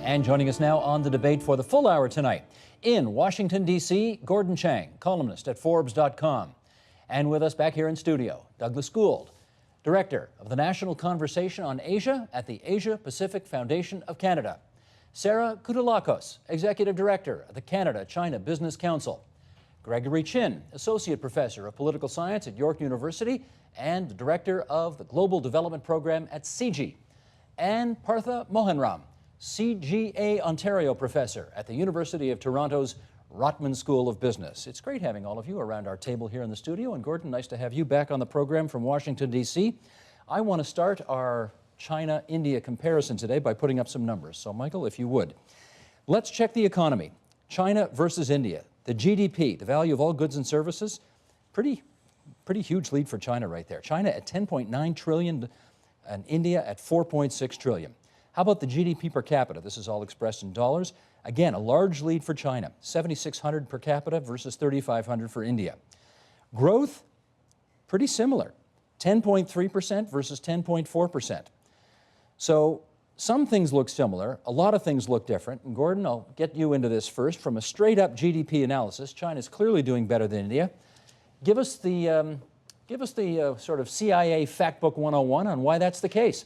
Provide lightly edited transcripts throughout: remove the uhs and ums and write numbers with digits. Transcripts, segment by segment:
And joining us now on the debate for the full hour tonight, in Washington, D.C., Gordon Chang, columnist at Forbes.com. And with us back here in studio, Douglas Gould, Director of the National Conversation on Asia at the Asia Pacific Foundation of Canada. Sarah Koutoullakos, Executive Director of the Canada-China Business Council. Gregory Chin, Associate Professor of Political Science at York University and the Director of the Global Development Program at CIGI. And Partha Mohanram, CGA Ontario Professor at the University of Toronto's Rotman School of Business. It's great having all of you around our table here in the studio. And Gordon, nice to have you back on the program from Washington, D.C. I want to start our China-India comparison today by putting up some numbers. So, Michael, if you would. Let's check the economy. China versus India. The GDP, the value of all goods and services, pretty huge lead for China right there. China at 10.9 trillion and India at 4.6 trillion. How about the GDP per capita? This is all expressed in dollars. Again, a large lead for China, 7,600 per capita versus 3,500 for India. Growth, pretty similar, 10.3% versus 10.4%. So some things look similar, a lot of things look different. And Gordon, I'll get you into this first. From a straight-up GDP analysis, China's clearly doing better than India. Give us the sort of CIA Factbook 101 on why that's the case.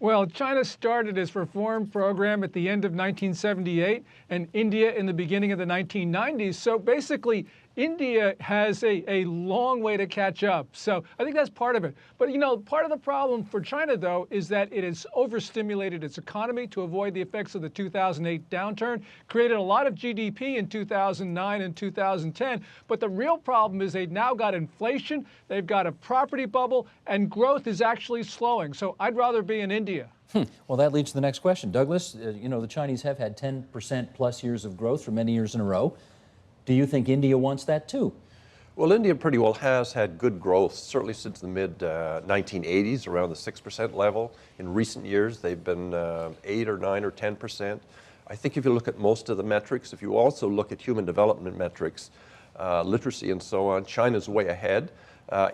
Well, China started its reform program at the end of 1978 and India in the beginning of the 1990s. So basically, India has a long way to catch up. So I think that's part of it. But, you know, part of the problem for China, though, is that it has overstimulated its economy to avoid the effects of the 2008 downturn, created a lot of GDP in 2009 and 2010. But the real problem is they've now got inflation, they've got a property bubble, and growth is actually slowing. So I'd rather be in India. Well, that leads to the next question. Douglas, you know, the Chinese have had 10% plus years of growth for many years in a row. Do you think India wants that too? Well, India pretty well has had good growth, certainly since the mid-1980s, around the 6% level. In recent years, they've been 8 or 9 or 10%. I think if you look at most of the metrics, if you also look at human development metrics, literacy and so on, China's way ahead.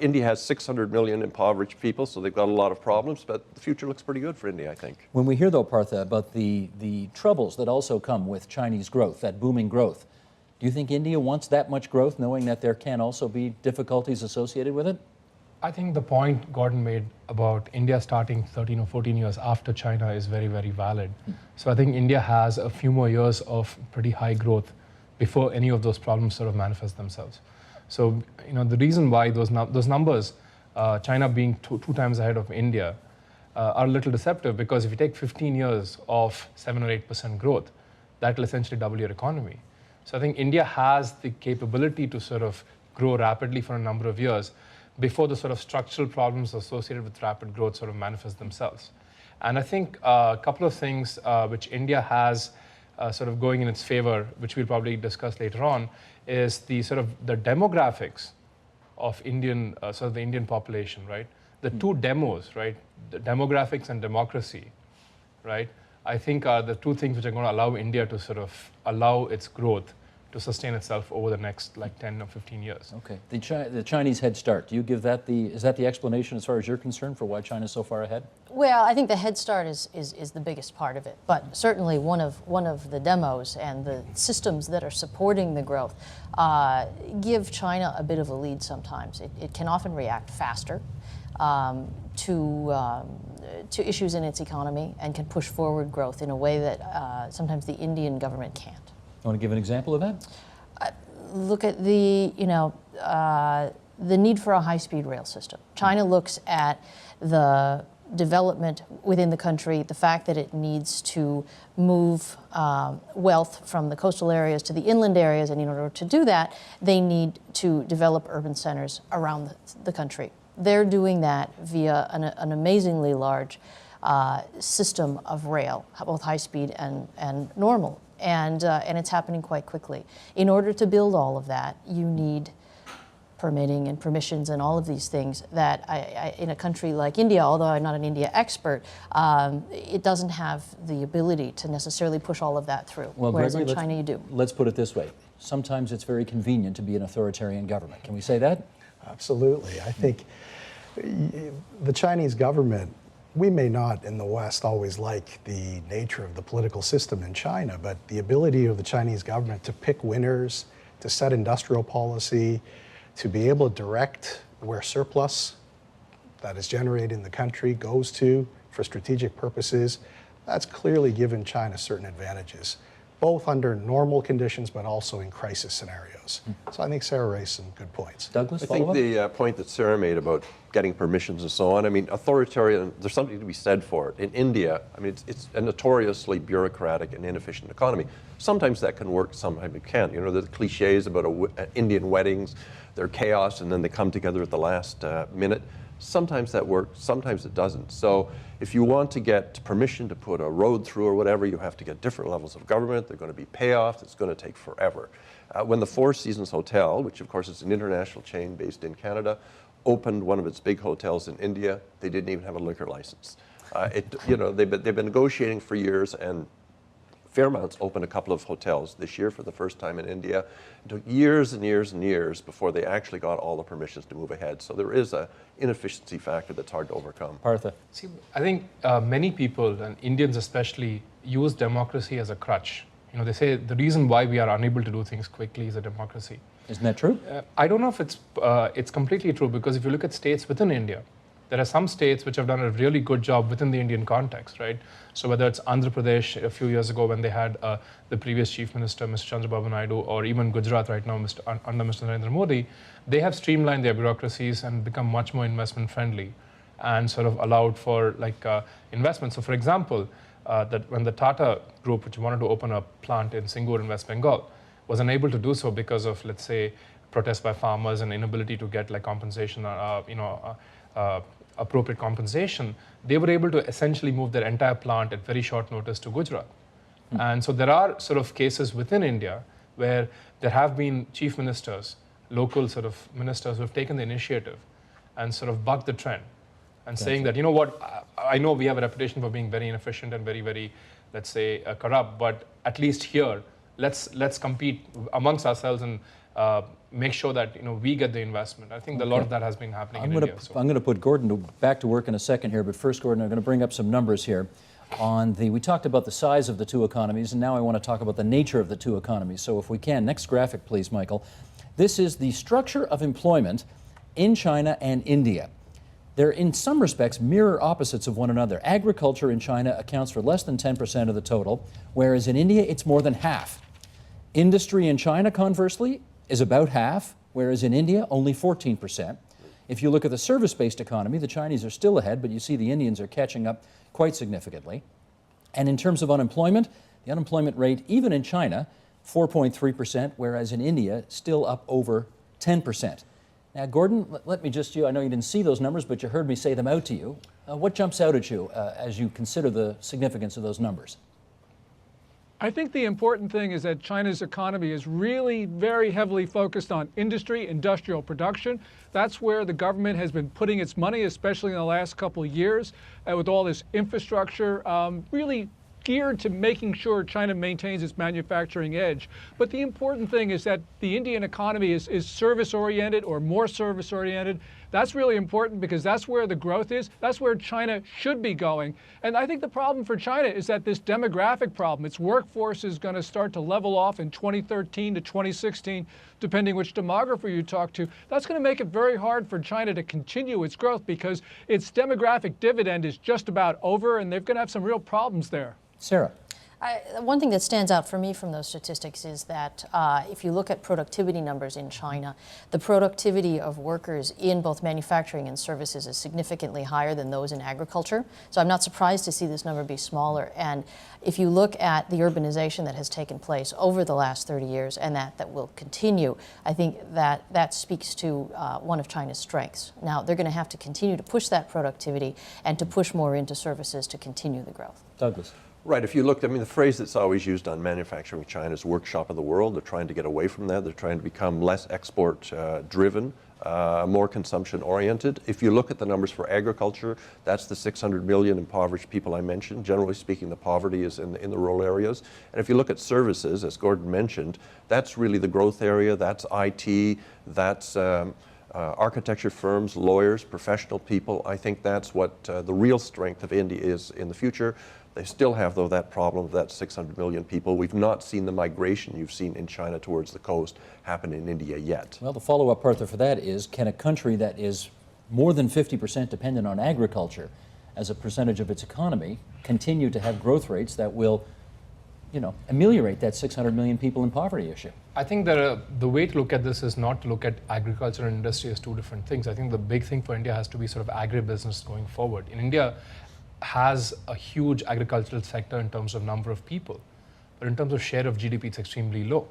India has 600 million impoverished people, so they've got a lot of problems, but the future looks pretty good for India, I think. When we hear, though, Partha, about the troubles that also come with Chinese growth, that booming growth, do you think India wants that much growth, knowing that there can also be difficulties associated with it? I think the point Gordon made about India starting 13 or 14 years after China is very, very valid. So I think India has a few more years of pretty high growth before any of those problems sort of manifest themselves. So, you know, the reason why those numbers, China being two times ahead of India, are a little deceptive, because if you take 15 years of 7 or 8% growth, that will essentially double your economy. So I think India has the capability to sort of grow rapidly for a number of years before the sort of structural problems associated with rapid growth sort of manifest themselves. And I think a couple of things which India has sort of going in its favor, which we'll probably discuss later on, is the sort of the demographics of the Indian population, right? The two demos, right? The demographics and democracy, right? I think are the two things which are going to allow India to sort of allow its growth to sustain itself over the next like 10 or 15 years. Okay. The Chinese head start, do you give that is that the explanation as far as you're concerned for why China's so far ahead? Well, I think the head start is the biggest part of it, but certainly one of the demos and the systems that are supporting the growth give China a bit of a lead sometimes. It can often react faster to issues in its economy and can push forward growth in a way that sometimes the Indian government can't. You want to give an example of that? Look at the need for a high-speed rail system. China looks at the development within the country, the fact that it needs to move wealth from the coastal areas to the inland areas, and in order to do that, they need to develop urban centers around the country. They're doing that via an amazingly large system of rail, both high-speed and normal. And it's happening quite quickly. In order to build all of that, you need permitting and permissions and all of these things that in a country like India, although I'm not an India expert, it doesn't have the ability to necessarily push all of that through, well, whereas Gregory, in China you do. Let's put it this way. Sometimes it's very convenient to be an authoritarian government. Can we say that? Absolutely. I think the Chinese government we may not in the West always like the nature of the political system in China, but the ability of the Chinese government to pick winners, to set industrial policy, to be able to direct where surplus that is generated in the country goes to for strategic purposes, that's clearly given China certain advantages, both under normal conditions but also in crisis scenarios. So I think Sarah raised some good points. Douglas, I think the point that Sarah made about getting permissions and so on, I mean, authoritarian, there's something to be said for it. In India, I mean, it's a notoriously bureaucratic and inefficient economy. Sometimes that can work, sometimes it can't. You know, the cliches about Indian weddings, they're chaos and then they come together at the last minute. Sometimes that works, sometimes it doesn't. So if you want to get permission to put a road through or whatever, you have to get different levels of government. They're going to be payoffs. It's going to take forever. When the Four Seasons Hotel, which of course is an international chain based in Canada, opened one of its big hotels in India, they didn't even have a liquor license. They've been negotiating for years, and Fairmont's opened a couple of hotels this year for the first time in India. It took years and years and years before they actually got all the permissions to move ahead. So there is an inefficiency factor that's hard to overcome. Partha. See, I think many people, and Indians especially, use democracy as a crutch. You know, they say the reason why we are unable to do things quickly is a democracy. Isn't that true? I don't know if it's completely true, because if you look at states within India, there are some states which have done a really good job within the Indian context, right? So whether it's Andhra Pradesh a few years ago when they had the previous chief minister, Mr. Chandrababu Naidu, or even Gujarat right now, under Mr. Narendra Modi, they have streamlined their bureaucracies and become much more investment friendly and sort of allowed for investment. So for example, that when the Tata group, which wanted to open a plant in Singur in West Bengal, was unable to do so because of, let's say, protests by farmers and inability to get compensation, appropriate compensation, they were able to essentially move their entire plant at very short notice to Gujarat. And so there are sort of cases within India where there have been chief ministers, local sort of ministers who have taken the initiative and sort of bucked the trend and saying that, you know what, I know we have a reputation for being very inefficient and very, very, let's say, corrupt, but at least here, let's compete amongst ourselves and make sure that we get the investment. I think a lot of that has been happening in India. I'm going to put Gordon back to work in a second here, but first, Gordon, I'm going to bring up some numbers here. We talked about the size of the two economies, and now I want to talk about the nature of the two economies. So if we can, next graphic, please, Michael. This is the structure of employment in China and India. They're in some respects mirror opposites of one another. Agriculture in China accounts for less than 10% of the total, whereas in India it's more than half. Industry in China, conversely, is about half, whereas in India only 14%. If you look at the service-based economy, the Chinese are still ahead, but you see the Indians are catching up quite significantly. And in terms of unemployment, the unemployment rate, even in China, 4.3%, whereas in India, still up over 10%. Now, Gordon, let me just, I know you didn't see those numbers, but you heard me say them out to you. What jumps out at you as you consider the significance of those numbers? I think the important thing is that China's economy is really very heavily focused on industry, industrial production. That's where the government has been putting its money, especially in the last couple of years, with all this infrastructure, really geared to making sure China maintains its manufacturing edge. But the important thing is that the Indian economy is service-oriented or more service-oriented. That's really important because that's where the growth is. That's where China should be going. And I think the problem for China is that this demographic problem, its workforce is going to start to level off in 2013 to 2016, depending which demographer you talk to. That's going to make it very hard for China to continue its growth because its demographic dividend is just about over, and they're going to have some real problems there. Sarah. One thing that stands out for me from those statistics is that if you look at productivity numbers in China, the productivity of workers in both manufacturing and services is significantly higher than those in agriculture. So I'm not surprised to see this number be smaller. And if you look at the urbanization that has taken place over the last 30 years and that will continue, I think that speaks to one of China's strengths. Now, they're going to have to continue to push that productivity and to push more into services to continue the growth. Douglas. Right, if you look, I mean, the phrase that's always used on manufacturing in China is workshop of the world. They're trying to get away from that. They're trying to become less export driven, more consumption oriented. If you look at the numbers for agriculture, that's the 600 million impoverished people I mentioned. Generally speaking, the poverty is in the rural areas. And if you look at services, as Gordon mentioned, that's really the growth area. That's IT, that's architecture firms, lawyers, professional people. I think that's what the real strength of India is in the future. They still have, though, that problem of that 600 million people. We've not seen the migration you've seen in China towards the coast happen in India yet. Well, the follow-up, Partha, for that is, can a country that is more than 50% dependent on agriculture as a percentage of its economy continue to have growth rates that will, you know, ameliorate that 600 million people in poverty issue? I think that the way to look at this is not to look at agriculture and industry as two different things. I think the big thing for India has to be sort of agribusiness going forward. In India has a huge agricultural sector in terms of number of people, but in terms of share of GDP, it's extremely low.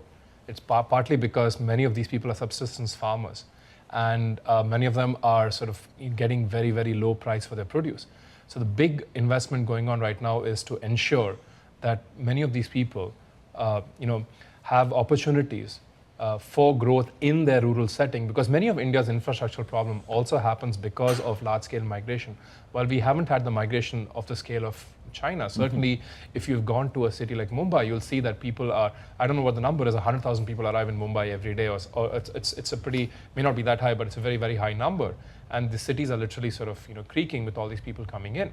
It's partly because many of these people are subsistence farmers, and many of them are sort of getting very, very low price for their produce. So the big investment going on right now is to ensure that many of these people, have opportunities for growth in their rural setting, because many of India's infrastructural problem also happens because of large-scale migration. While we haven't had the migration of the scale of China, certainly if you've gone to a city like Mumbai, you'll see that people are, I don't know what the number is, 100,000 people arrive in Mumbai every day, or it's a pretty, may not be that high, but it's a very, very high number. And the cities are literally sort of creaking with all these people coming in.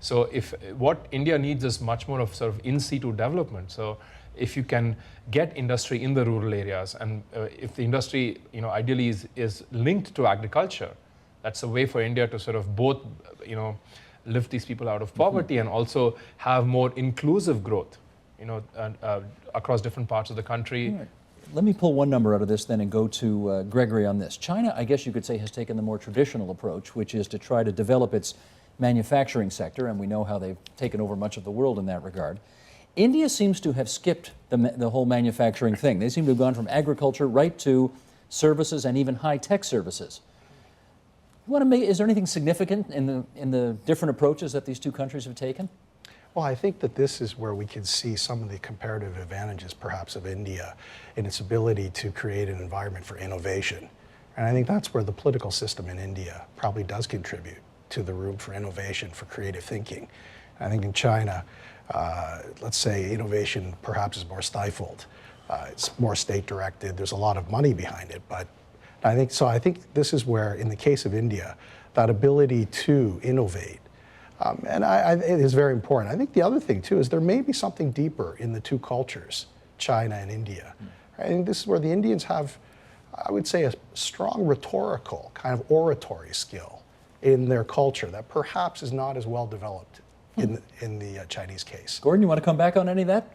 So if what India needs is much more of sort of in situ development. So if you can get industry in the rural areas, and if the industry ideally is linked to agriculture, that's a way for India to sort of both lift these people out of poverty and also have more inclusive growth across different parts of the country. Right. Let me pull one number out of this then and go to Gregory on this. China, I guess you could say, has taken the more traditional approach, which is to try to develop its manufacturing sector, and we know how they've taken over much of the world in that regard. India seems to have skipped the whole manufacturing thing. They seem to have gone from agriculture right to services and even high-tech services. Is there anything significant in the different approaches that these two countries have taken? Well, I think that this is where we can see some of the comparative advantages, perhaps, of India in its ability to create an environment for innovation. And I think that's where the political system in India probably does contribute to the room for innovation, for creative thinking. I think in China, let's say innovation perhaps is more stifled. It's more state-directed. There's a lot of money behind it, but I think this is where, in the case of India, that ability to innovate, it is very important. I think the other thing, too, is there may be something deeper in the two cultures, China and India. I think this is where the Indians have, I would say, a strong rhetorical kind of oratory skill in their culture that perhaps is not as well developed in the Chinese case. Gordon, you want to come back on any of that?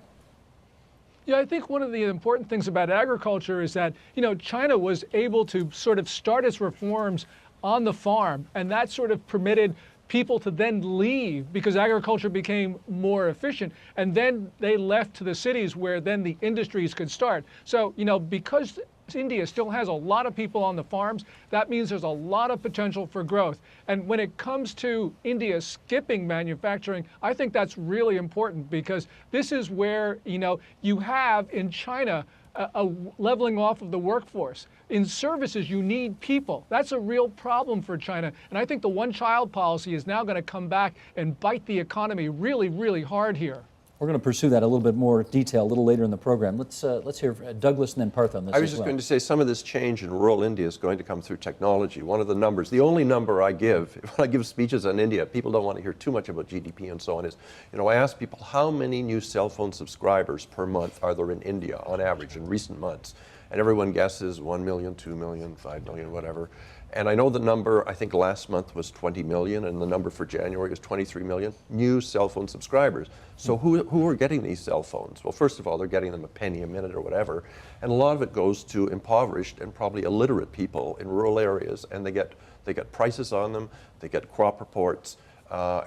Yeah, I think one of the important things about agriculture is that, China was able to sort of start its reforms on the farm, and that sort of permitted people to then leave because agriculture became more efficient, and then they left to the cities where then the industries could start. So, because India still has a lot of people on the farms, that means there's a lot of potential for growth. And when it comes to India skipping manufacturing, I think that's really important, because this is where, you have in China a leveling off of the workforce. In services, you need people. That's a real problem for China. And I think the one-child policy is now going to come back and bite the economy really, really hard here. We're going to pursue that a little bit more detail a little later in the program. Let's hear Douglas and then Partha on this. I was just going to say some of this change in rural India is going to come through technology. One of the numbers, the only number I give when I give speeches on India, people don't want to hear too much about GDP and so on, is, I ask people how many new cell phone subscribers per month are there in India on average in recent months? And everyone guesses 1 million, 2 million, 5 million, whatever. And I know the number, I think last month was 20 million, and the number for January is 23 million new cell phone subscribers. So who are getting these cell phones? Well, first of all, they're getting them a penny a minute or whatever, and a lot of it goes to impoverished and probably illiterate people in rural areas, and they get prices on them, they get crop reports.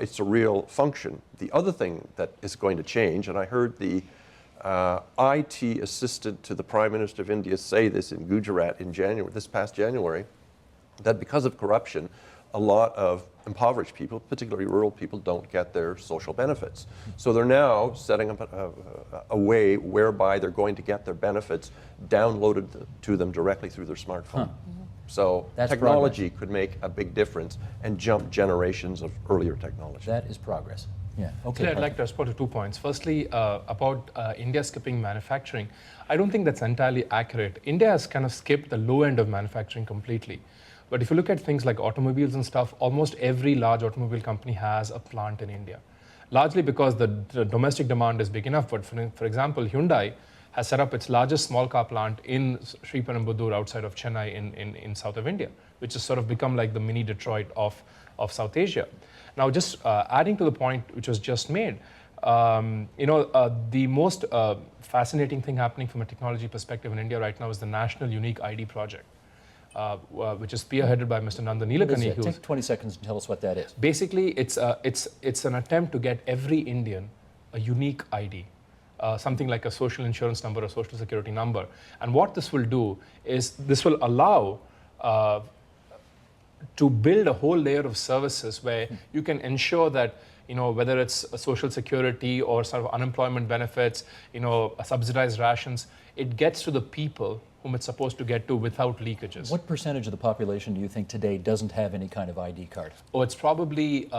It's a real function. The other thing that is going to change, and I heard the IT assistant to the Prime Minister of India say this in Gujarat in January, this past January, that because of corruption, a lot of impoverished people, particularly rural people, don't get their social benefits. So they're now setting up a way whereby they're going to get their benefits downloaded to them directly through their smartphone. So That's technology progress. could make a big difference and jump generations of earlier technology. That is progress. Yeah. Okay. I'd like to respond to 2 points. Firstly, about India skipping manufacturing. I don't think that's entirely accurate. India has kind of skipped the low end of manufacturing completely. But if you look at things like automobiles and stuff, almost every large automobile company has a plant in India. Largely because the domestic demand is big enough. But for example, Hyundai has set up its largest small car plant in Sriperumbudur outside of Chennai in south of India, which has sort of become like the mini Detroit of South Asia. Now, just adding to the point which was just made, the most fascinating thing happening from a technology perspective in India right now is the National Unique ID project, which is spearheaded by Mr. Nanda Nilekani. Take 20 seconds and tell us what that is. Basically, it's an attempt to get every Indian a unique ID. Something like a social insurance number or social security number. And what this will do is this will allow to build a whole layer of services where you can ensure that, whether it's a social security or sort of unemployment benefits, subsidized rations, it gets to the people whom it's supposed to get to without leakages. What percentage of the population do you think today doesn't have any kind of ID card? Oh, it's probably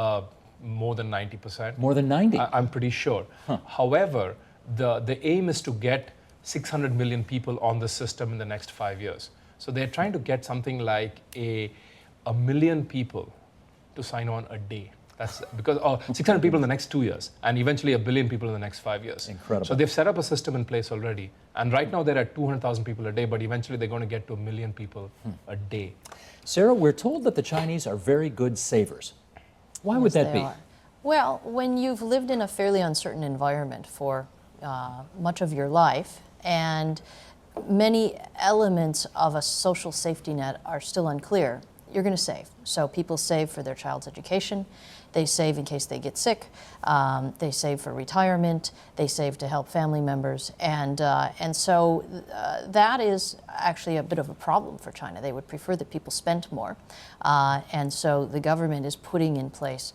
more than 90%. More than 90? I'm pretty sure. However, the aim is to get 600 million people on the system in the next 5 years. So they're trying to get something like a million people to sign on a day. That's because 600 people in the next 2 years, and eventually 1 billion people in the next 5 years. Incredible. So they've set up a system in place already. And right now they're at 200,000 people a day, but eventually they're going to get to 1 million people a day. Sarah, we're told that the Chinese are very good savers. Why would that be? Well, when you've lived in a fairly uncertain environment for much of your life, and many elements of a social safety net are still unclear, you're going to save. So people save for their child's education, they save in case they get sick, they save for retirement, they save to help family members, and so that is actually a bit of a problem for China. They would prefer that people spent more, and so the government is putting in place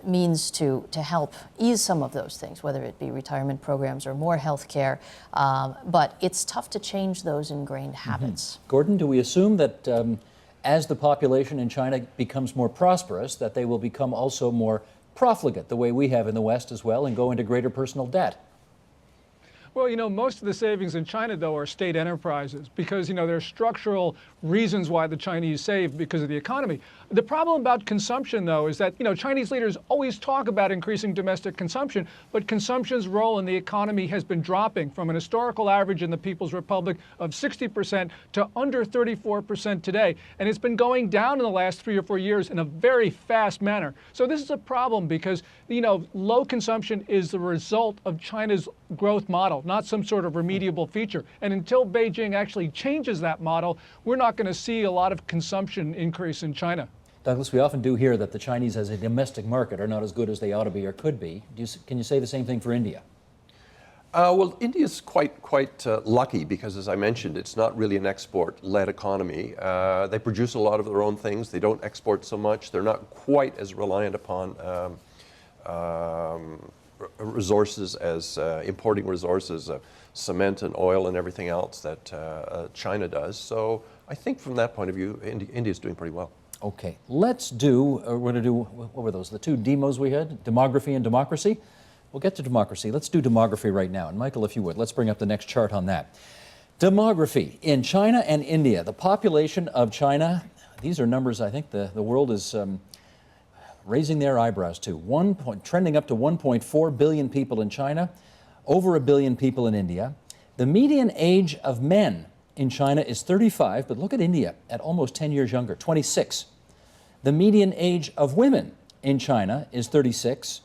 means to help ease some of those things, whether it be retirement programs or more health care, but it's tough to change those ingrained habits. Gordon, do we assume that as the population in China becomes more prosperous, that they will become also more profligate, the way we have in the West as well, and go into greater personal debt? Well, most of the savings in China, though, are state enterprises because, there are structural reasons why the Chinese save because of the economy. The problem about consumption, though, is that, Chinese leaders always talk about increasing domestic consumption, but consumption's role in the economy has been dropping from an historical average in the People's Republic of 60% to under 34% today. And it's been going down in the last 3 or 4 years in a very fast manner. So this is a problem because, low consumption is the result of China's growth model, not some sort of remediable feature. And until Beijing actually changes that model, we're not going to see a lot of consumption increase in China. Douglas, we often do hear that the Chinese as a domestic market are not as good as they ought to be or could be. Can you say the same thing for India? Well, India's quite lucky because, as I mentioned, it's not really an export-led economy. They produce a lot of their own things. They don't export so much. They're not quite as reliant upon resources as importing resources, cement and oil and everything else that China does. So I think from that point of view, India's doing pretty well. Okay, let's do, we're going to do, what were those, the two demos we had? Demography and democracy? We'll get to democracy. Let's do demography right now. And Michael, if you would, let's bring up the next chart on that. Demography in China and India. The population of China, these are numbers I think the world is raising their eyebrows to. Trending up to 1.4 billion people in China, over 1 billion people in India. The median age of men in China is 35, but look at India at almost 10 years younger, 26. The median age of women in China is 36.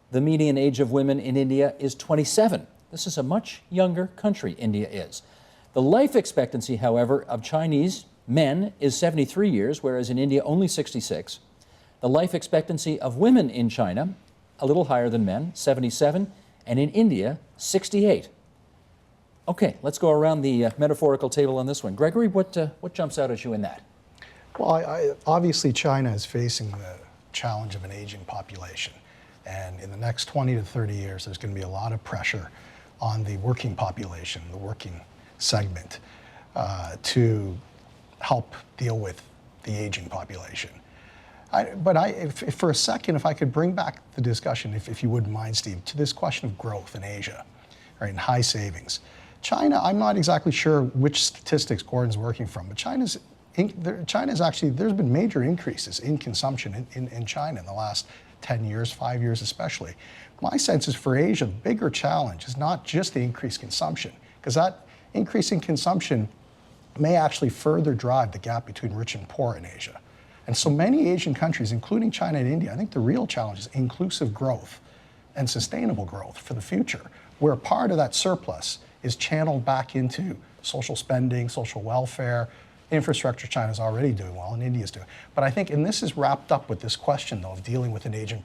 The median age of women in India is 27. This is a much younger country, India is. The life expectancy, however, of Chinese men is 73 years, whereas in India only 66. The life expectancy of women in China, a little higher than men, 77, and in India, 68. Okay, let's go around the metaphorical table on this one. Gregory, what jumps out at you in that? Well, obviously China is facing the challenge of an aging population. And in the next 20 to 30 years, there's going to be a lot of pressure on the working population, the working segment, to help deal with the aging population. For a second, if I could bring back the discussion, if you wouldn't mind, Steve, to this question of growth in Asia, right, and high savings. China, I'm not exactly sure which statistics Gordon's working from, but China's China's actually, there's been major increases in consumption in China in the last 10 years, 5 years especially. My sense is for Asia, the bigger challenge is not just the increased consumption, because that increase in consumption may actually further drive the gap between rich and poor in Asia. And so many Asian countries, including China and India, I think the real challenge is inclusive growth and sustainable growth for the future, where part of that surplus is channeled back into social spending, social welfare, infrastructure. China's already doing well, and India's doing. But I think, and this is wrapped up with this question, though, of dealing with an aging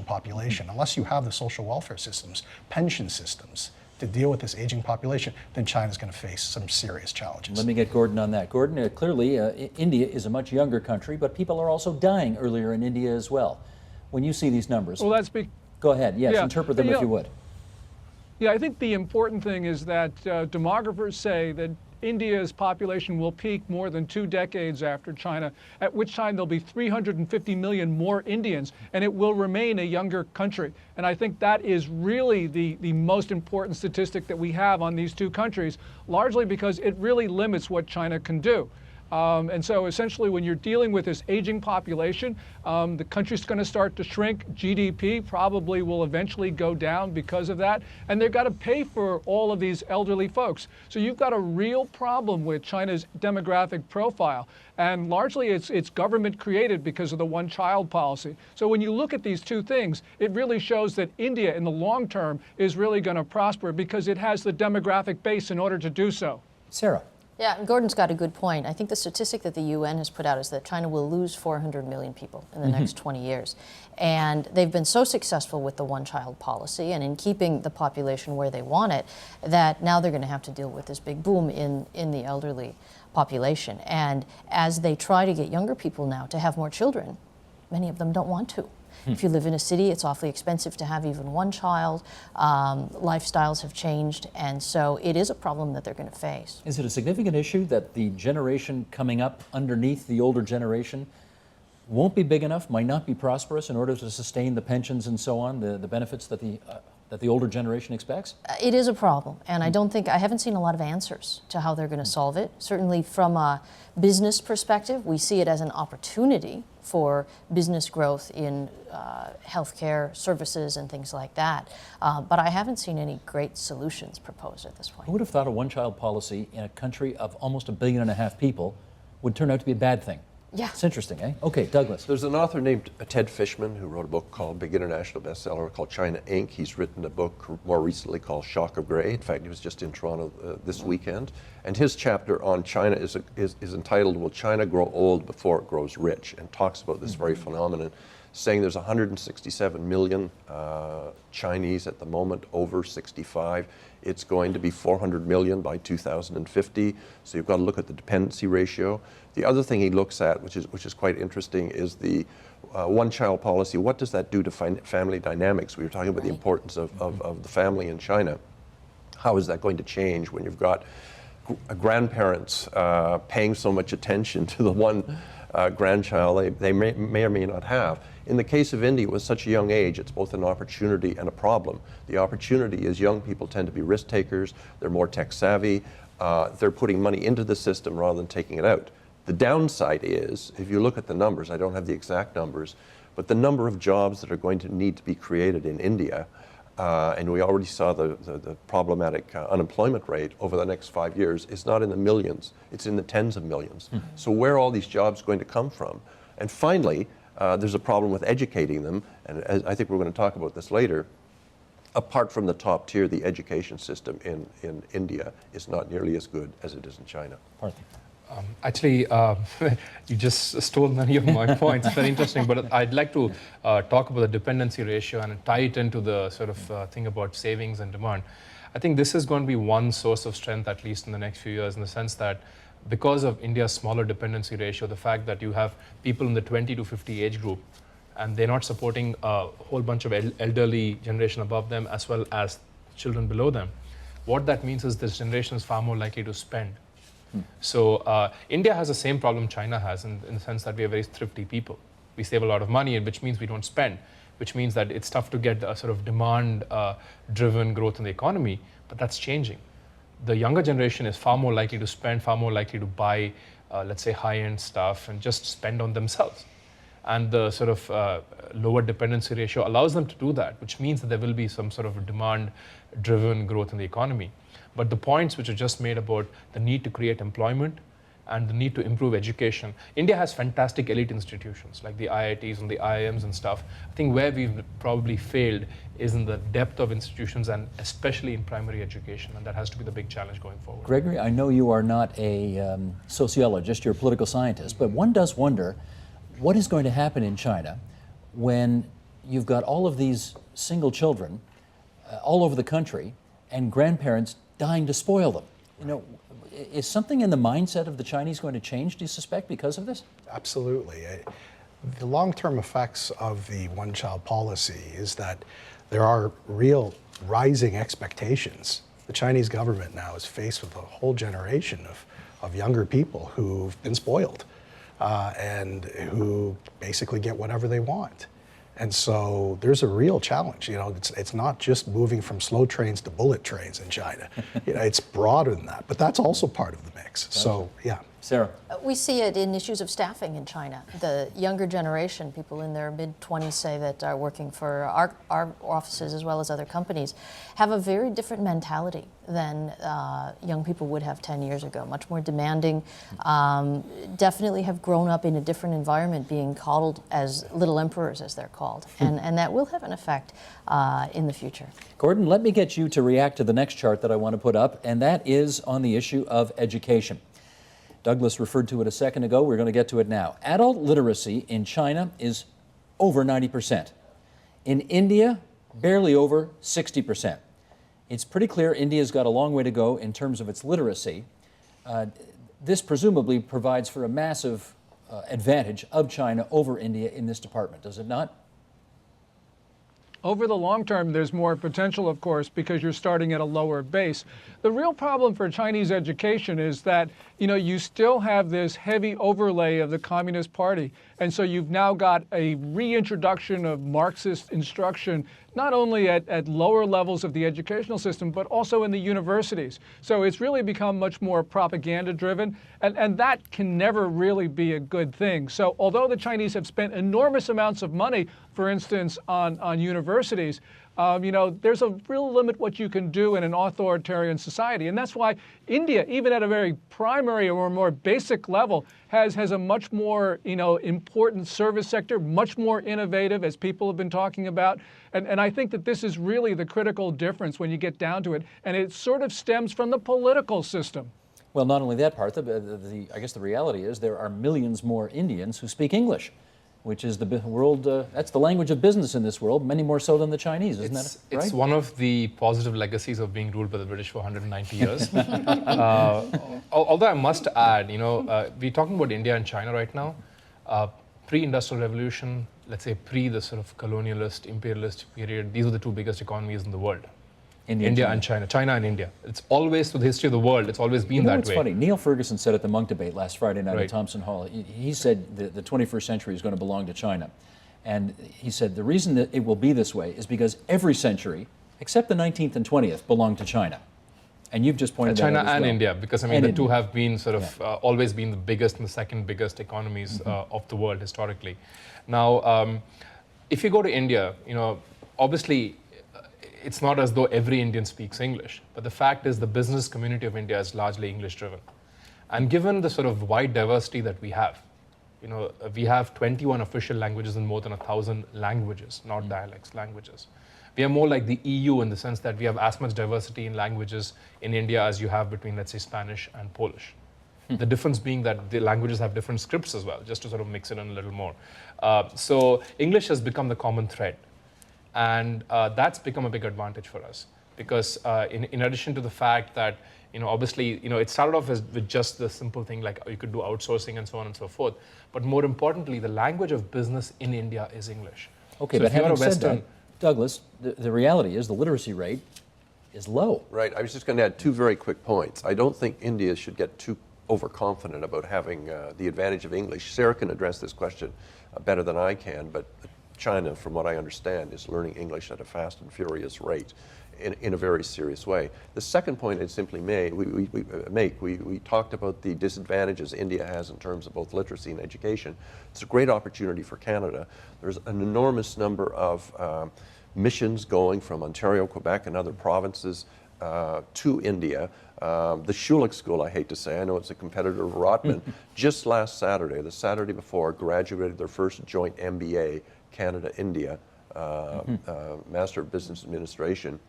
population. Unless you have the social welfare systems, pension systems, to deal with this aging population, then China's going to face some serious challenges. Let me get Gordon on that. Gordon, clearly India is a much younger country, but people are also dying earlier in India as well. When you see these numbers, Well, go ahead. Yes, Yeah. interpret them if you would. Yeah, I think the important thing is that demographers say that India's population will peak more than 2 decades after China, at which time there'll be 350 million more Indians, and it will remain a younger country. And I think that is really the most important statistic that we have on these two countries, largely because it really limits what China can do. And so essentially when you're dealing with this aging population, the country's going to start to shrink. GDP probably will eventually go down because of that. And they've got to pay for all of these elderly folks. So you've got a real problem with China's demographic profile. And largely it's government created because of the one-child policy. So when you look at these two things, it really shows that India in the long term is really going to prosper because it has the demographic base in order to do so. Sarah. Yeah, and Gordon's got a good point. I think the statistic that the UN has put out is that China will lose 400 million people in the next 20 years. And they've been so successful with the one-child policy and in keeping the population where they want it, that now they're going to have to deal with this big boom in the elderly population. And as they try to get younger people now to have more children, many of them don't want to. If you live in a city, it's awfully expensive to have even one child. Lifestyles have changed, and so it is a problem that they're going to face. Is it a significant issue that the generation coming up underneath the older generation won't be big enough, might not be prosperous in order to sustain the pensions and so on, the benefits that the older generation expects? It is a problem, and I haven't seen a lot of answers to how they're going to solve it. Certainly from a business perspective, we see it as an opportunity for business growth in healthcare services and things like that. But I haven't seen any great solutions proposed at this point. Who would have thought a one-child policy in a country of almost 1.5 billion people would turn out to be a bad thing? Yeah. It's interesting, eh? Okay, Douglas. There's an author named Ted Fishman who wrote a book called, big international bestseller, called China Inc. He's written a book more recently called Shock of Grey. In fact, he was just in Toronto this weekend. And his chapter on China is entitled, Will China Grow Old Before It Grows Rich? And talks about this very phenomenon, saying there's 167 million Chinese at the moment over 65. It's going to be 400 million by 2050. So you've got to look at the dependency ratio. The other thing he looks at, which is quite interesting, is the one-child policy. What does that do to family dynamics? We were talking about the importance of the family in China. How is that going to change when you've got grandparents paying so much attention to the one grandchild they may or may not have? In the case of India, with such a young age, it's both an opportunity and a problem. The opportunity is young people tend to be risk takers, they're more tech savvy, they're putting money into the system rather than taking it out. The downside is, if you look at the numbers, I don't have the exact numbers, but the number of jobs that are going to need to be created in India, and we already saw the problematic unemployment rate over the next 5 years, is not in the millions, it's in the tens of millions. So where are all these jobs going to come from? And finally, there's a problem with educating them, and I think we're going to talk about this later. Apart from the top tier, the education system in India is not nearly as good as it is in China. Parthy. Actually, you just stole many of my points. It's very interesting, but I'd like to talk about the dependency ratio and tie it into the sort of thing about savings and demand. I think this is going to be one source of strength, at least in the next few years, in the sense that because of India's smaller dependency ratio, the fact that you have people in the 20 to 50 age group, and they're not supporting a whole bunch of elderly generation above them as well as children below them, what that means is this generation is far more likely to spend. So India has the same problem China has in the sense that we are very thrifty people. We save a lot of money, which means we don't spend, which means that it's tough to get a sort of demand-driven growth in the economy, but that's changing. The younger generation is far more likely to spend, far more likely to buy let's say, high-end stuff and just spend on themselves. And the sort of lower dependency ratio allows them to do that, which means that there will be some sort of demand-driven growth in the economy. But the points which are just made about the need to create employment and the need to improve education. India has fantastic elite institutions like the IITs and the IIMs and stuff. I think where we've probably failed is in the depth of institutions and especially in primary education, and that has to be the big challenge going forward. Gregory, I know you are not a sociologist, you're a political scientist, but one does wonder what is going to happen in China when you've got all of these single children all over the country and grandparents dying to spoil them. You know, is something in the mindset of the Chinese going to change, do you suspect, because of this? Absolutely. The long-term effects of the one-child policy is that there are real rising expectations. The Chinese government now is faced with a whole generation of younger people who've been spoiled and who basically get whatever they want. And so there's a real challenge. You know, it's not just moving from slow trains to bullet trains in China. You know, it's broader than that, but that's also part of the mix. So, yeah. Sarah? We see it in issues of staffing in China. The younger generation, people in their mid-20s, say, that are working for our offices as well as other companies, have a very different mentality than young people would have 10 years ago. Much more demanding, definitely have grown up in a different environment, being coddled as little emperors, as they're called. And that will have an effect in the future. Gordon, let me get you to react to the next chart that I want to put up, and that is on the issue of education. Douglas referred to it a second ago. We're going to get to it now. Adult literacy in China is over 90%. In India, barely over 60%. It's pretty clear India's got a long way to go in terms of its literacy. This presumably provides for a massive advantage of China over India in this department, does it not? Over the long term, there's more potential, of course, because you're starting at a lower base. The real problem for Chinese education is that, you know, you still have this heavy overlay of the Communist Party. And so you've now got a reintroduction of Marxist instruction, not only at lower levels of the educational system, but also in the universities. So it's really become much more propaganda-driven, and that can never really be a good thing. So although the Chinese have spent enormous amounts of money, for instance, on universities, you know, there's a real limit what you can do in an authoritarian society. And that's why India, even at a very primary or more basic level, has a much more, you know, important service sector, much more innovative, as people have been talking about. And I think that this is really the critical difference when you get down to it. And it sort of stems from the political system. Well, not only that part, I guess the reality is there are millions more Indians who speak English, which is the world, that's the language of business in this world, many more so than the Chinese, isn't that right? It's one of the positive legacies of being ruled by the British for 190 years. Although I must add, you know, we're talking about India and China right now. Pre-industrial revolution, let's say pre the sort of colonialist, imperialist period, these are the two biggest economies in the world. India and China. China and India. It's always, through the history of the world, it's always been that way. It's funny. Neil Ferguson said at the Monk debate last Friday night at Thompson Hall, he said the 21st century is going to belong to China. And he said the reason that it will be this way is because every century, except the 19th and 20th, belonged to China. And you've just pointed that out as well. China and India, because I mean, the two have been sort of always been the biggest and the second biggest economies of the world historically. Now, if you go to India, you know, obviously, it's not as though every Indian speaks English, but the fact is the business community of India is largely English-driven. And given the sort of wide diversity that we have, you know, we have 21 official languages and more than 1,000 languages, not dialects, languages. We are more like the EU in the sense that we have as much diversity in languages in India as you have between, let's say, Spanish and Polish. The difference being that the languages have different scripts as well, just to sort of mix it in a little more. So English has become the common thread. And that's become a big advantage for us because in addition to the fact that, you know, obviously, you know, it started off with just the simple thing like you could do outsourcing and so on and so forth. But more importantly, the language of business in India is English. Okay, so but having said that, Douglas, the reality is the literacy rate is low. Right. I was just going to add two very quick points. I don't think India should get too overconfident about having the advantage of English. Sarah can address this question better than I can, but China, from what I understand, is learning English at a fast and furious rate. in a very serious way. The second point I'd simply we talked about the disadvantages India has in terms of both literacy and education. It's a great opportunity for Canada. There's an enormous number of missions going from Ontario, Quebec, and other provinces to India. The Schulich School, I hate to say, I know it's a competitor of Rotman, just last Saturday, the Saturday before, graduated their first joint MBA, Canada-India, Master of Business Administration.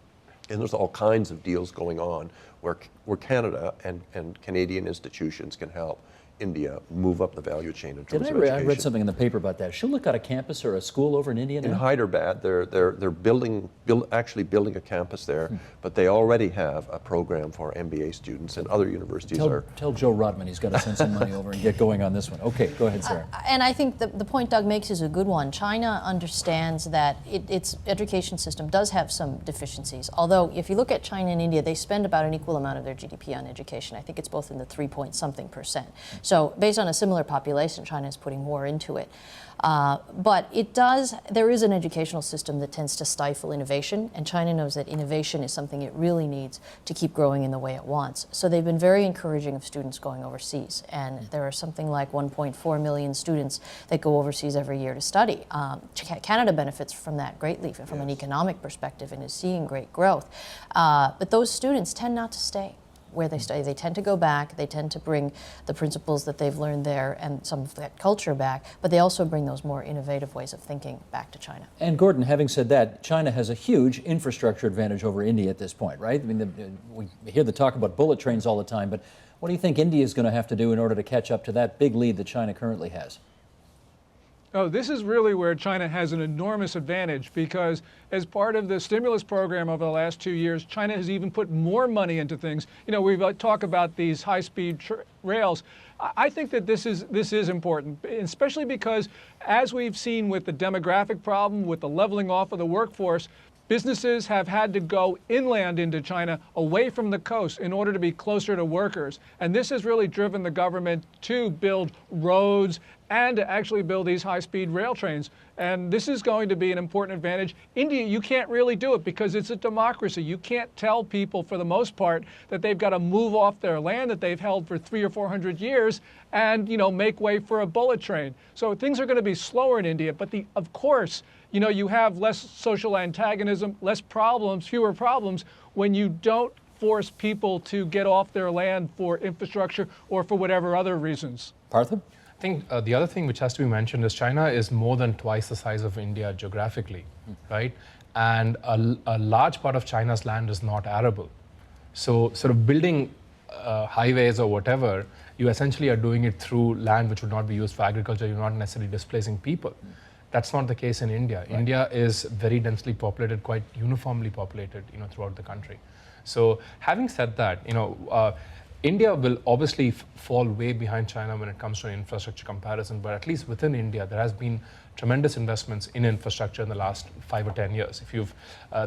And there's all kinds of deals going on where Canada and Canadian institutions can help India move up the value chain in terms of education. I read something in the paper about that. Schulich got a campus or a school over in India now? In Hyderabad, they're actually building a campus there, but they already have a program for MBA students, and other universities Tell Joe Rotman he's got to send some money over and get going on this one. Okay, go ahead, Sarah. And I think the point Doug makes is a good one. China understands that its education system does have some deficiencies. Although, if you look at China and India, they spend about an equal amount of their GDP on education. I think it's both in the 3-point-something%. So based on a similar population, China is putting more into it. But there is an educational system that tends to stifle innovation, and China knows that innovation is something it really needs to keep growing in the way it wants. So they've been very encouraging of students going overseas, and there are something like 1.4 million students that go overseas every year to study. Canada benefits from that greatly from an economic perspective and is seeing great growth. But those students tend not to stay where they study. They tend to go back, they tend to bring the principles that they've learned there and some of that culture back, but they also bring those more innovative ways of thinking back to China. And Gordon, having said that, China has a huge infrastructure advantage over India at this point, right? I mean, we hear the talk about bullet trains all the time, but what do you think India is going to have to do in order to catch up to that big lead that China currently has? Oh, this is really where China has an enormous advantage, because as part of the stimulus program over the last 2 years, China has even put more money into things. You know, we've talked about these high-speed rails. I think that this is important, especially because, as we've seen with the demographic problem, with the leveling off of the workforce, businesses have had to go inland into China, away from the coast, in order to be closer to workers. And this has really driven the government to build roads and to actually build these high-speed rail trains. And this is going to be an important advantage. India, you can't really do it because it's a democracy. You can't tell people, for the most part, that they've got to move off their land that they've held for 300 or 400 years and, make way for a bullet train. So things are going to be slower in India. But of course, you have less social antagonism, less problems, fewer problems when you don't force people to get off their land for infrastructure or for whatever other reasons. Partha? I think the other thing which has to be mentioned is China is more than twice the size of India geographically, right? And a large part of China's land is not arable. So sort of building highways or whatever, you essentially are doing it through land which would not be used for agriculture. You're not necessarily displacing people. That's not the case in India. Right. India is very densely populated, quite uniformly populated, throughout the country. So having said that, India will obviously fall way behind China when it comes to an infrastructure comparison, but at least within India, there has been tremendous investments in infrastructure in the last 5 or 10 years. If you've,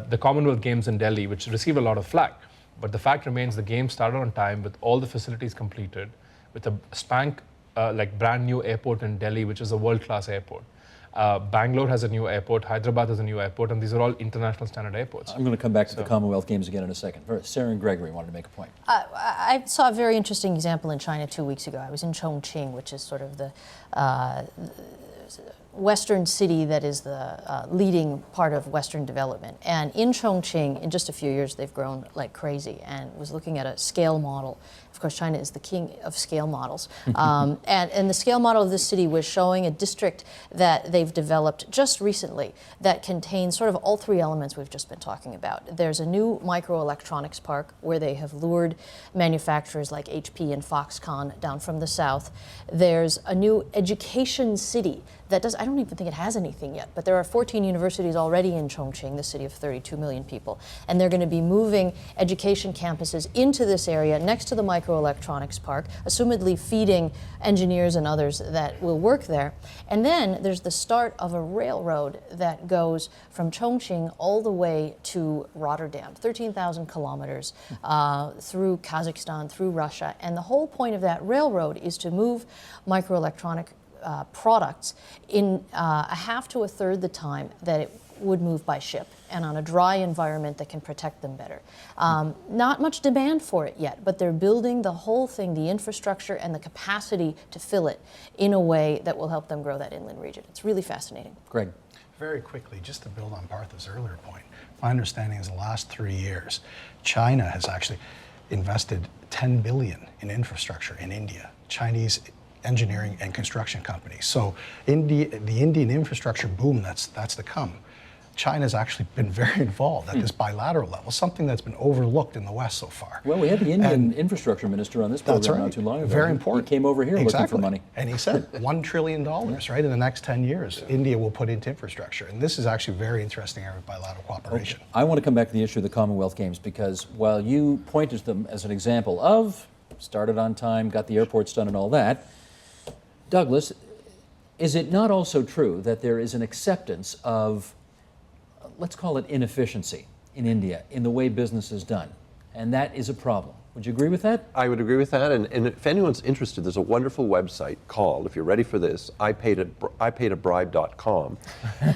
the Commonwealth Games in Delhi, which receive a lot of flack, but the fact remains the games started on time with all the facilities completed, with a brand new airport in Delhi, which is a world-class airport. Bangalore has a new airport, Hyderabad has a new airport, and these are all international standard airports. I'm going to come back to the Commonwealth Games again in a second. Sarah and Gregory wanted to make a point. I saw a very interesting example in China 2 weeks ago. I was in Chongqing, which is sort of the Western city that is the leading part of Western development. And in Chongqing, in just a few years, they've grown like crazy, and was looking at a scale model. Of course, China is the king of scale models. And the scale model of this city was showing a district that they've developed just recently that contains sort of all three elements we've just been talking about. There's a new microelectronics park where they have lured manufacturers like HP and Foxconn down from the south. There's a new education city that I don't even think it has anything yet, but there are 14 universities already in Chongqing, the city of 32 million people. And they're going to be moving education campuses into this area next to the microelectronics park, assumedly feeding engineers and others that will work there. And then there's the start of a railroad that goes from Chongqing all the way to Rotterdam, 13,000 kilometers through Kazakhstan, through Russia. And the whole point of that railroad is to move microelectronic products in a half to a third the time that it would move by ship and on a dry environment that can protect them better. Not much demand for it yet, but they're building the whole thing, the infrastructure and the capacity to fill it in a way that will help them grow that inland region. It's really fascinating. Greg. Very quickly, just to build on Partha's earlier point, my understanding is the last 3 years, China has actually invested 10 billion in infrastructure in India. Chinese engineering and construction companies. So the Indian infrastructure boom that's to come, China's actually been very involved at this bilateral level, something that's been overlooked in the West so far. Well, we had the Indian infrastructure minister on this program not too long ago. Very important. He came over here looking for money. And he said $1 trillion, right, in the next 10 years, India will put into infrastructure. And this is actually very interesting area of bilateral cooperation. Okay. I want to come back to the issue of the Commonwealth Games, because while you pointed to them as an example of started on time, got the airports done and all that, Douglas, is it not also true that there is an acceptance of, let's call it inefficiency in India in the way business is done? And that is a problem. Would you agree with that? I would agree with that. And if anyone's interested, there's a wonderful website called, if you're ready for this, ipaidabribe.com,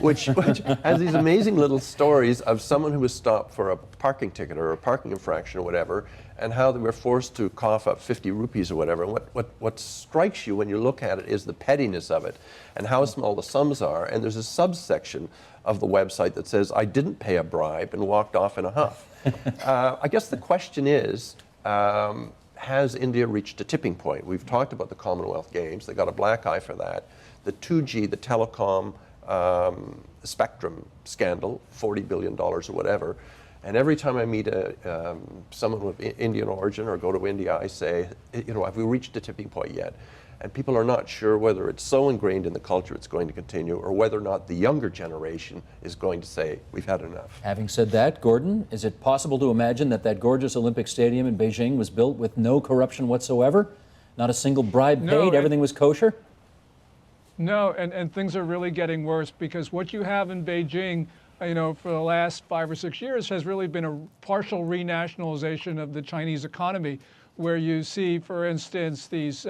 which has these amazing little stories of someone who was stopped for a parking ticket or a parking infraction or whatever, and how they were forced to cough up 50 rupees or whatever. And what strikes you when you look at it is the pettiness of it and how small the sums are. And there's a subsection of the website that says, I didn't pay a bribe and walked off in a huff. I guess the question is, has India reached a tipping point? We've talked about the Commonwealth Games. They got a black eye for that. The 2G, the telecom spectrum scandal, $40 billion or whatever. And every time I meet someone with Indian origin or go to India, I say, you know, have we reached a tipping point yet? And people are not sure whether it's so ingrained in the culture it's going to continue, or whether or not the younger generation is going to say, we've had enough. Having said that, Gordon, is it possible to imagine that that gorgeous Olympic Stadium in Beijing was built with no corruption whatsoever? Not a single bribe paid, everything was kosher? No, and things are really getting worse, because what you have in Beijing, you know, for the last 5 or 6 years has really been a partial renationalization of the Chinese economy, where you see, for instance, these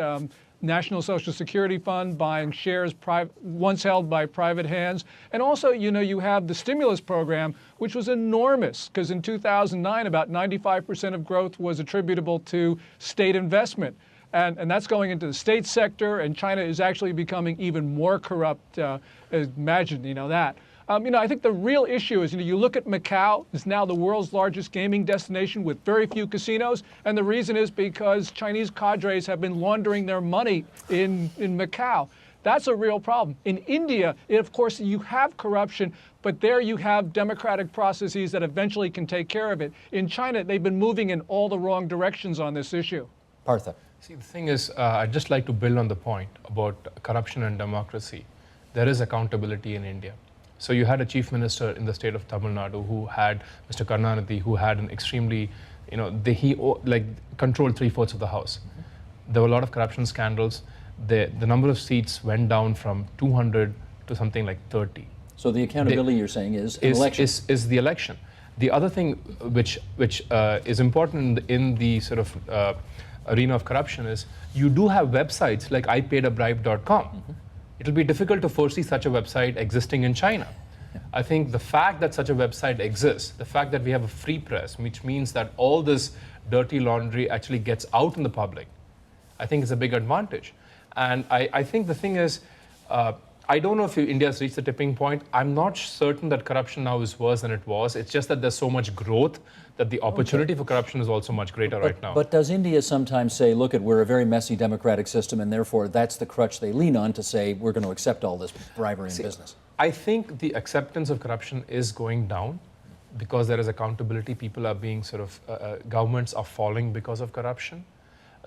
National Social Security Fund buying shares once held by private hands. And also, you know, you have the stimulus program, which was enormous, because in 2009, about 95% of growth was attributable to state investment. And that's going into the state sector, and China is actually becoming even more corrupt. Imagine, you know, that. You know, I think the real issue is, you know, you look at Macau, it's now the world's largest gaming destination with very few casinos, and the reason is because Chinese cadres have been laundering their money in Macau. That's a real problem. In India, of course, you have corruption, but there you have democratic processes that eventually can take care of it. In China, they've been moving in all the wrong directions on this issue. Partha. See, the thing is, I'd just like to build on the point about corruption and democracy. There is accountability in India. So you had a chief minister in the state of Tamil Nadu who had Mr. Karnanidhi, who had an extremely, you know, he controlled 3/4 of the House. There were a lot of corruption scandals. The number of seats went down from 200 to something like 30. So the accountability you're saying is an election. Is the election. The other thing which is important in the sort of arena of corruption is you do have websites like ipaidabribe.com. Mm-hmm. It'll be difficult to foresee such a website existing in China. I think the fact that such a website exists, the fact that we have a free press, which means that all this dirty laundry actually gets out in the public, I think is a big advantage. And I think the thing is, I don't know if India's reached the tipping point. I'm not certain that corruption now is worse than it was. It's just that there's so much growth that the opportunity for corruption is also much greater right now. But does India sometimes say, look, we're a very messy democratic system, and therefore that's the crutch they lean on to say we're going to accept all this bribery in business? I think the acceptance of corruption is going down because there is accountability. People are being governments are falling because of corruption.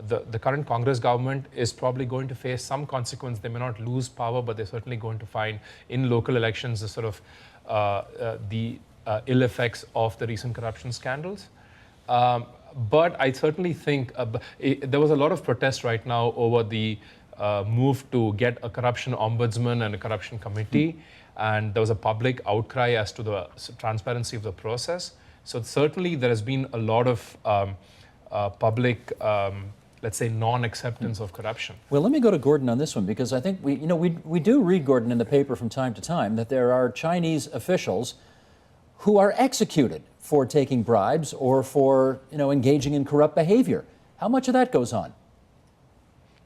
The current Congress government is probably going to face some consequence. They may not lose power, but they're certainly going to find in local elections the ill effects of the recent corruption scandals. But I certainly think there was a lot of protest right now over the move to get a corruption ombudsman and a corruption committee. And there was a public outcry as to the transparency of the process. So certainly there has been a lot of public let's say, non-acceptance of corruption. Well, let me go to Gordon on this one, because I think we do read, Gordon, in the paper from time to time that there are Chinese officials who are executed for taking bribes or for engaging in corrupt behavior. How much of that goes on?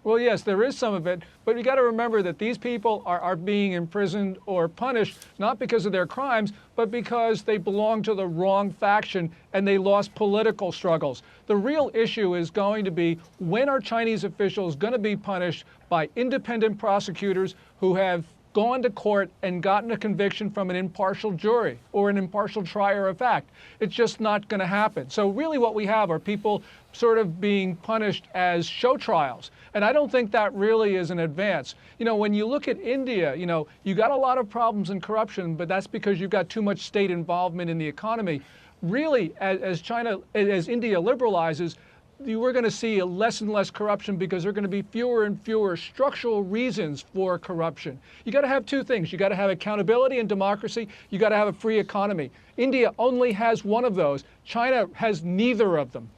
Well, yes, there is some of it, but you got to remember that these people are being imprisoned or punished not because of their crimes, but because they belong to the wrong faction and they lost political struggles. The real issue is going to be, when are Chinese officials going to be punished by independent prosecutors who have gone to court and gotten a conviction from an impartial jury or an impartial trier of fact? It's just not going to happen. So really what we have are people sort of being punished as show trials. And I don't think that really is an advance. When you look at India, you got a lot of problems in corruption, but that's because you've got too much state involvement in the economy. Really, as India liberalizes, we're going to see less and less corruption because there are going to be fewer and fewer structural reasons for corruption. You got to have two things. You got to have accountability and democracy. You got to have a free economy. India only has one of those. China has neither of them.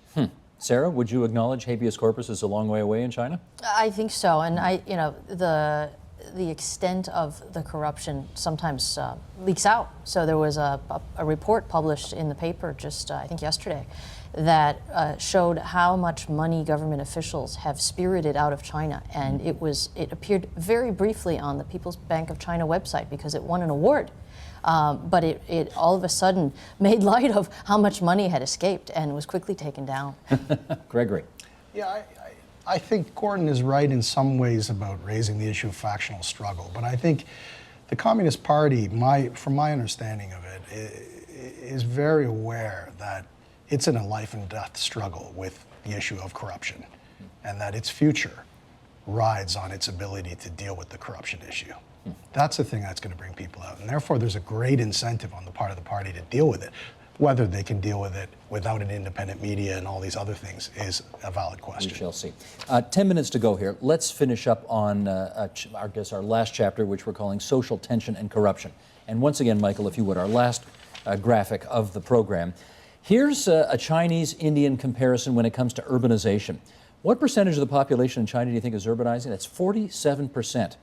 Sarah, would you acknowledge habeas corpus is a long way away in China? I think so, and the extent of the corruption sometimes leaks out. So there was a report published in the paper just I think yesterday that showed how much money government officials have spirited out of China, and it appeared very briefly on the People's Bank of China website because it won an award. But it all of a sudden made light of how much money had escaped and was quickly taken down. Gregory. Yeah, I think Gordon is right in some ways about raising the issue of factional struggle, but I think the Communist Party, from my understanding of it, is very aware that it's in a life and death struggle with the issue of corruption, and that its future rides on its ability to deal with the corruption issue. That's the thing that's going to bring people out, and therefore there's a great incentive on the part of the party to deal with it. Whether they can deal with it without an independent media and all these other things is a valid question. We shall see. 10 minutes to go here. Let's finish up on, I guess, our last chapter, which we're calling Social Tension and Corruption. And once again, Michael, if you would, our last graphic of the program. Here's a Chinese-Indian comparison when it comes to urbanization. What percentage of the population in China do you think is urbanizing? That's 47%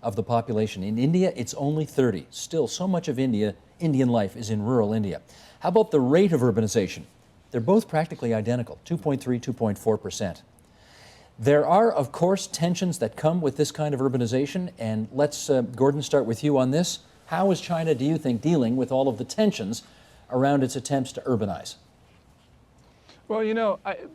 of the population. In India, it's only 30. Still, so much of Indian life is in rural India. How about the rate of urbanization? They're both practically identical, 2.3, 2.4%. There are, of course, tensions that come with this kind of urbanization, and let's, Gordon, start with you on this. How is China, do you think, dealing with all of the tensions around its attempts to urbanize? Well,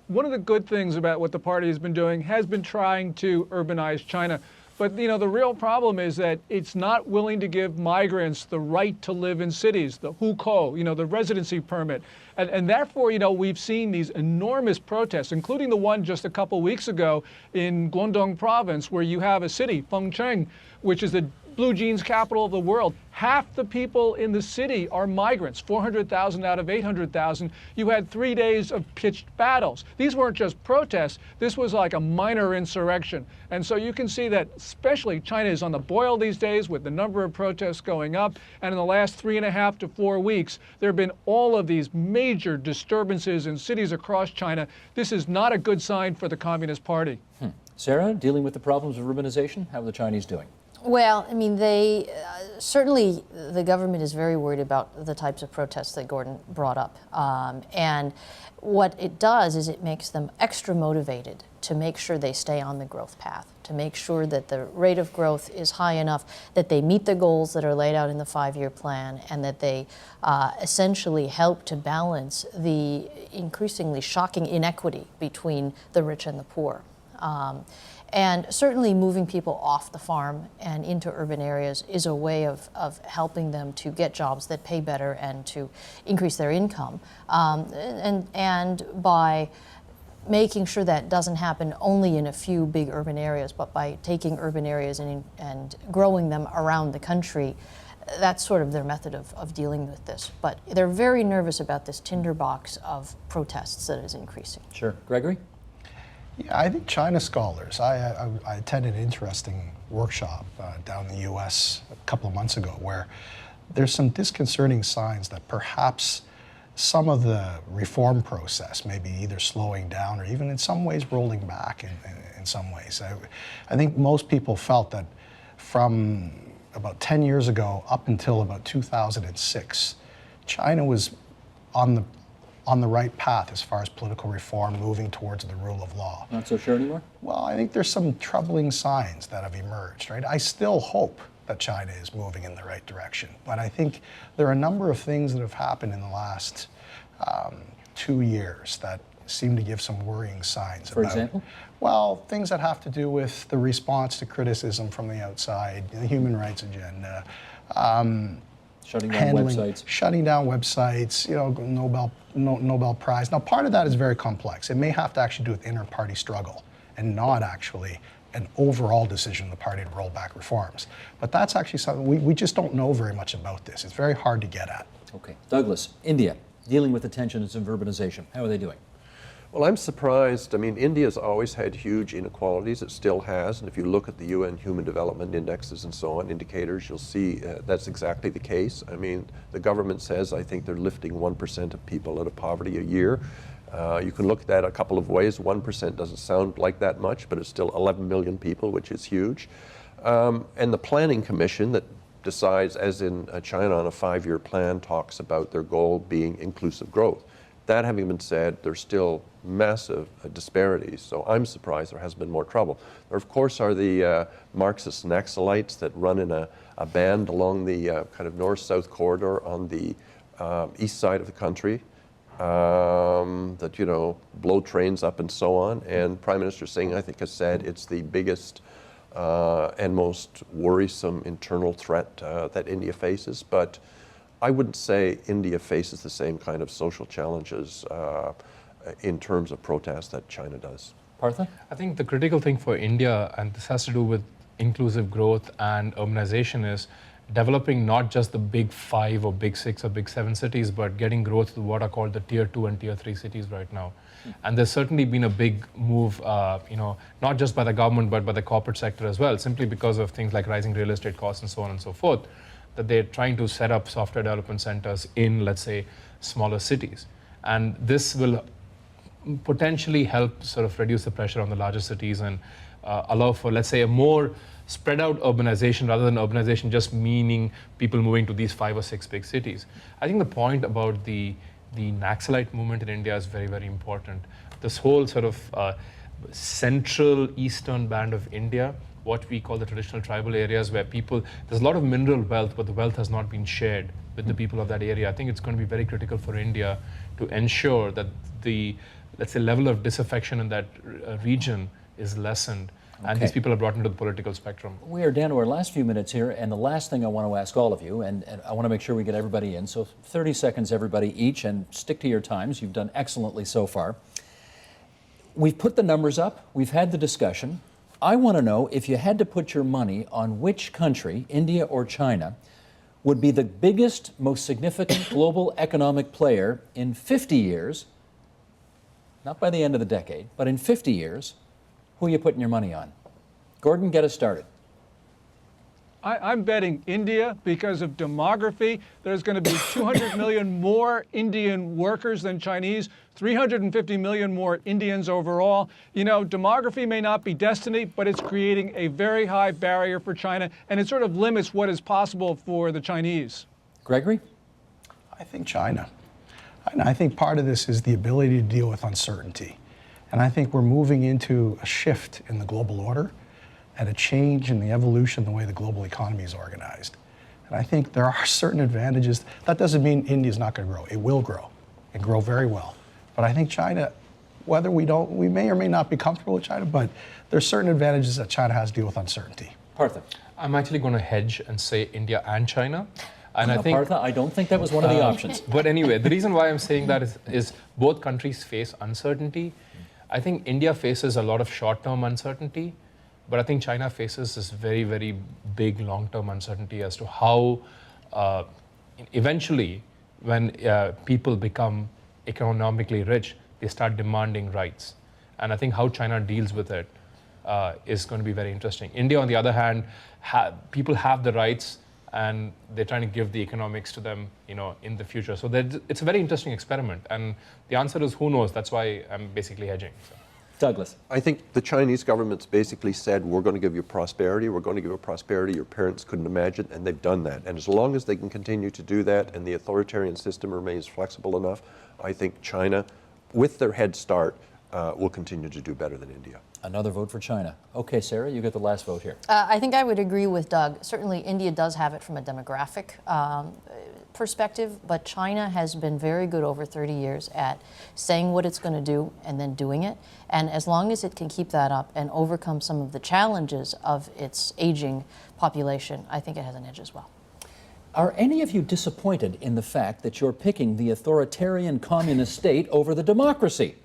one of the good things about what the party has been doing has been trying to urbanize China. But, the real problem is that it's not willing to give migrants the right to live in cities, the hukou, the residency permit. And therefore, we've seen these enormous protests, including the one just a couple weeks ago in Guangdong province, where you have a city, Fengcheng, which is the blue jeans capital of the world. Half the people in the city are migrants, 400,000 out of 800,000. You had 3 days of pitched battles. These weren't just protests. This was like a minor insurrection. And so you can see that especially China is on the boil these days with the number of protests going up. And in the last 3.5 to 4 weeks, there have been all of these major disturbances in cities across China. This is not a good sign for the Communist Party. Sarah, dealing with the problems of urbanization, how are the Chinese doing? Well, I mean, they certainly, the government is very worried about the types of protests that Gordon brought up. And what it does is it makes them extra motivated to make sure they stay on the growth path, to make sure that the rate of growth is high enough that they meet the goals that are laid out in the 5-year plan, and that they essentially help to balance the increasingly shocking inequity between the rich and the poor. And certainly moving people off the farm and into urban areas is a way of helping them to get jobs that pay better and to increase their income. And by making sure that doesn't happen only in a few big urban areas, but by taking urban areas and growing them around the country, that's sort of their method of dealing with this. But they're very nervous about this tinderbox of protests that is increasing. Sure. Gregory? Yeah, I think China scholars. I attended an interesting workshop down in the U.S. a couple of months ago where there's some disconcerting signs that perhaps some of the reform process maybe either slowing down or even in some ways rolling back in some ways. I think most people felt that from about 10 years ago up until about 2006, China was on the right path as far as political reform, moving towards the rule of law. Not so sure anymore? Well, I think there's some troubling signs that have emerged, right? I still hope that China is moving in the right direction, but I think there are a number of things that have happened in the last 2 years that seem to give some worrying signs. For example? Well, things that have to do with the response to criticism from the outside, the human rights agenda, Shutting down websites. Shutting down websites, Nobel Prize. Now, part of that is very complex. It may have to actually do with inter-party struggle and not actually an overall decision of the party to roll back reforms. But that's actually something, we just don't know very much about this. It's very hard to get at. Okay. Douglas, India, dealing with the tensions of urbanization. How are they doing? Well, I'm surprised. I mean, India's always had huge inequalities. It still has. And if you look at the UN Human Development Indexes and so on, indicators, you'll see that's exactly the case. I mean, the government says, I think they're lifting 1% of people out of poverty a year. You can look at that a couple of ways. 1% doesn't sound like that much, but it's still 11 million people, which is huge. And the Planning Commission that decides, as in China on a 5-year plan, talks about their goal being inclusive growth. That having been said, there's still massive disparities, so I'm surprised there hasn't been more trouble. There, of course, are the Marxist Naxalites that run in a band along the kind of north-south corridor on the east side of the country that, blow trains up and so on. And Prime Minister Singh, I think, has said it's the biggest and most worrisome internal threat that India faces. But I wouldn't say India faces the same kind of social challenges in terms of protest that China does. Partha? I think the critical thing for India, and this has to do with inclusive growth and urbanization, is developing not just the big 5 or big 6 or big 7 cities, but getting growth to what are called the tier 2 and tier 3 cities right now. And there's certainly been a big move, not just by the government, but by the corporate sector as well, simply because of things like rising real estate costs and so on and so forth, that they're trying to set up software development centers in, let's say, smaller cities. And this will potentially help sort of reduce the pressure on the larger cities and allow for, let's say, a more spread out urbanization rather than urbanization just meaning people moving to these 5 or 6 big cities. I think the point about the Naxalite movement in India is very, very important. This whole sort of central eastern band of India, what we call the traditional tribal areas where there's a lot of mineral wealth, but the wealth has not been shared with the people of that area. I think it's going to be very critical for India to ensure that the, let's say, level of disaffection in that region is lessened. Okay. And these people are brought into the political spectrum. We are down to our last few minutes here, and the last thing I want to ask all of you, and I want to make sure we get everybody in, so 30 seconds everybody each, and stick to your times. You've done excellently so far. We've put the numbers up. We've had the discussion. I want to know if you had to put your money on which country, India or China, would be the biggest, most significant global economic player in 50 years, not by the end of the decade, but in 50 years, who are you putting your money on? Gordon, get us started. I'm betting India because of demography. There's going to be 200 million more Indian workers than Chinese, 350 million more Indians overall. Demography may not be destiny, but it's creating a very high barrier for China, and it sort of limits what is possible for the Chinese. Gregory? I think China. I think part of this is the ability to deal with uncertainty. And I think we're moving into a shift in the global order and a change in the evolution, the way the global economy is organized. And I think there are certain advantages. That doesn't mean India's not going to grow. It will grow and grow very well. But I think China, whether we may or may not be comfortable with China, but there's certain advantages that China has to deal with uncertainty. Partha? I'm actually going to hedge and say India and China. And now, I think, Partha, I don't think that was one of the options. But anyway, the reason why I'm saying that is both countries face uncertainty. I think India faces a lot of short-term uncertainty, but I think China faces this very, very big long-term uncertainty as to how eventually, when people become economically rich, they start demanding rights. And I think how China deals with it is going to be very interesting. India, on the other hand, people have the rights and they're trying to give the economics to them, in the future. So it's a very interesting experiment, and the answer is who knows. That's why I'm basically hedging. So. Douglas. I think the Chinese government's basically said, we're going to give you prosperity, we're going to give you prosperity your parents couldn't imagine, and they've done that. And as long as they can continue to do that and the authoritarian system remains flexible enough, I think China, with their head start, will continue to do better than India. Another vote for China. Okay, Sarah, you get the last vote here. I think I would agree with Doug. Certainly, India does have it from a demographic perspective, but China has been very good over 30 years at saying what it's going to do and then doing it. And as long as it can keep that up and overcome some of the challenges of its aging population, I think it has an edge as well. Are any of you disappointed in the fact that you're picking the authoritarian communist state over the democracy?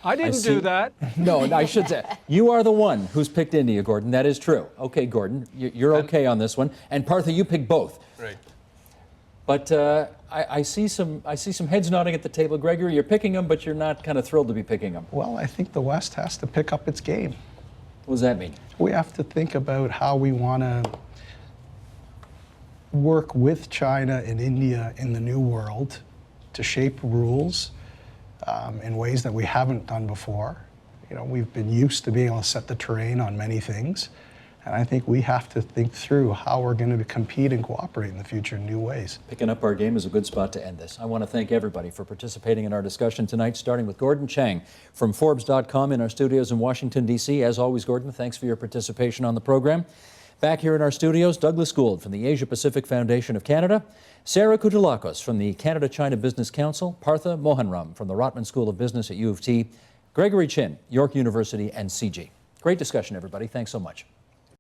I didn't do that. No, I should say, you are the one who's picked India, Gordon. That is true. Okay, Gordon, you're okay on this one. And Partha, you picked both. Right. But I see some heads nodding at the table. Gregory, you're picking them, but you're not kind of thrilled to be picking them. Well, I think the West has to pick up its game. What does that mean? We have to think about how we want to work with China and India in the new world to shape rules in ways that we haven't done before. We've been used to being able to set the terrain on many things, and I think we have to think through how we're going to compete and cooperate in the future in new ways. Picking up our game is a good spot to end this. I want to thank everybody for participating in our discussion tonight, starting with Gordon Chang from Forbes.com in our studios in Washington, D.C. As always, Gordon, thanks for your participation on the program. Back here in our studios, Douglas Gould from the Asia Pacific Foundation of Canada, Sarah Koutoullakos from the Canada-China Business Council, Partha Mohanram from the Rotman School of Business at U of T, Gregory Chin, York University, and CG. Great discussion, everybody. Thanks so much.